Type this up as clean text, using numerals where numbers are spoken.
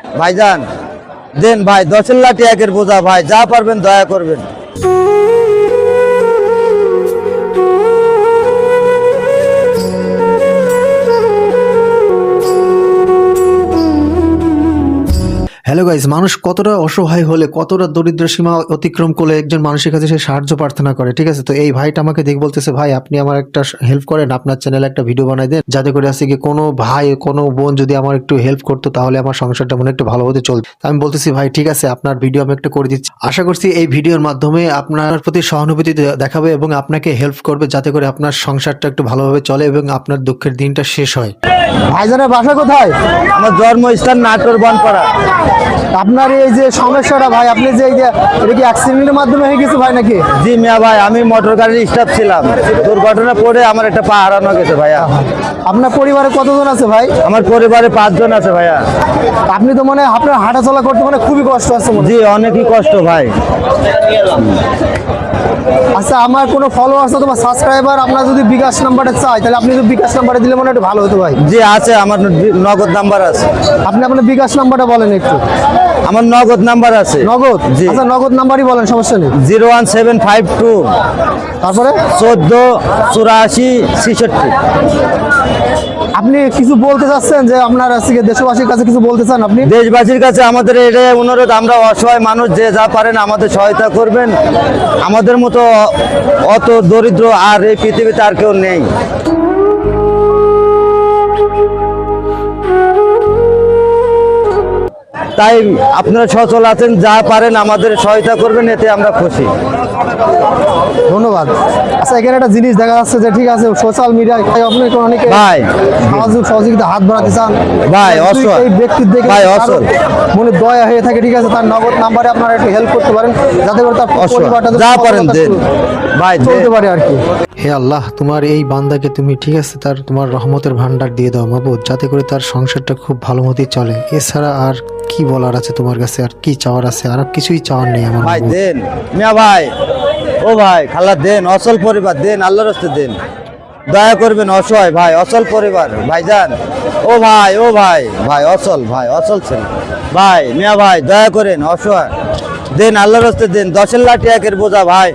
ভাইজান দেন ভাই 10 লাঠি একের বোঝা ভাই, যা পারবেন দয়া করবেন। হ্যালো গাইস, মানুষ কতটা অসহায় হলে, কতটা দরিদ্র সীমা অতিক্রম করলে একজন মানুষের কাছে সে সাহায্য প্রার্থনা করে, ঠিক আছে? তো এই ভাইটা আমাকে দেখে বলতেছে, ভাই আপনি আমার একটা হেল্প করেন, আপনার চ্যানেলে একটা ভিডিও বানাই দেন, যাতে করে আছে কি কোনো ভাই কোনো বোন যদি আমার একটু হেল্প করতো তাহলে আমার সংসারটা মনে একটু ভালোভাবে চলতো। আমি বলতেছি ভাই ঠিক আছে, আপনার ভিডিও আমি একটা করে দিচ্ছি। আশা করছি এই ভিডিওর মাধ্যমে আপনার প্রতি সহানুভূতি দেখাবে এবং আপনাকে হেল্প করবে, যাতে করে আপনার সংসারটা একটু ভালোভাবে চলে এবং আপনার দুঃখের দিনটা শেষ হয়। ভাইজানের বাসা কোথায়? আমার জন্মস্থান নাটোর বনপাড়া। আপনার এই যে সমস্যাটা ভাই, আপনি যে এই যে এটা কি অ্যাক্সিডেন্টের মাধ্যমে হয়ে গেছে ভাই নাকি? জি মিয়া ভাই, আমি মোটর গাড়ির স্টাফ ছিলাম, দুর্ঘটনা পড়ে আমার একটা পা হারানো গেছে ভাইয়া। আপনার পরিবারে কতজন আছে ভাই? আমার পরিবারে 5 জন আছে ভাইয়া। আপনি তো মানে আপনার হাঁটাচলা করতে মানে খুবই কষ্ট আছে মনে হয়। জি অনেকই কষ্ট ভাই। আচ্ছা, আমার কোনো ফলোয়ার্স অথবা সাবস্ক্রাইবার আপনার যদি বিকাশ নাম্বারটা চাই, তাহলে আপনি যদি বিকাশ নাম্বারটা দিলে মনে হয় একটু ভালো হতো ভাই। জি আছে, আমার নগদ নাম্বার আছে। আপনি আপনার বিকাশ নাম্বারটা বলেন একটু। আমার নগদ নাম্বার আছে। নগদ? জি। আচ্ছা, নগদ নাম্বারই বলেন, সমস্যা নেই। 01752 তারপরে 14 84 66। আপনি কিছু বলতে চাচ্ছেন যে আপনার আজকে দেশবাসীর কাছে কিছু বলতে চান আপনি? দেশবাসীর কাছে আমাদের এটাই অনুরোধ, আমরা অসহায় মানুষ, যে যা পারেন আমাদের সহায়তা করবেন। আমাদের মতো অত দরিদ্র আর এই পৃথিবীতে আর কেউ নেই। তাই আপনারা সচল আছেন, যা পারেন আমাদের সহায়তা করবেন, এতে আমরা খুশি। ধন্যবাদ। আচ্ছা, এখানে একটা জিনিস দেখা যাচ্ছে যে ঠিক আছে সোশ্যাল মিডিয়ায় আপনি অনেকে ভাই সামাজিক সহযোগিতা হাত বাড়াতে চান ভাই, যদি অসহায় এই ব্যক্তির দেখে ভাই, কারো অসহায় মনে দয়া হয়ে থাকে, ঠিক আছে, তার নগদ নাম্বারে আপনারা একটু হেল্প করতে পারেন, যাতে করে তার অসহায় পরিবারটা যা পারেন দেন ভাই, চলতে পারে আর কি। হে আল্লাহ, তোমার এই বান্দাকে তুমি ঠিক আছে তার তোমার রহমতের ভান্ডার দিয়ে দাও মাবুদ, যাতে করে তার সংসারটা খুব ভালো মতোই চলে। এছাড়া আর কি বলার আছে তোমার কাছে, আর কি চাওয়ার আছে? আর কিছুই চাওয়ার নেই আমার ভাই মাবুদ। দেন মিয়া ভাই, ও ভাই খালা দেন, অচল পরিবার দেন, আল্লাহর রাস্তে দেন, দয়া করবেন। অসহায় ভাই, অচল পরিবার ভাইজান। ও ভাই, ও ভাই, ভাই অচল, ভাই অচল ছেলে ভাই, মিয়া ভাই দয়া করেন, অসহায় দেন, আল্লাহর রাস্তে দেন। 10 লাঠি একের বোঝা ভাই,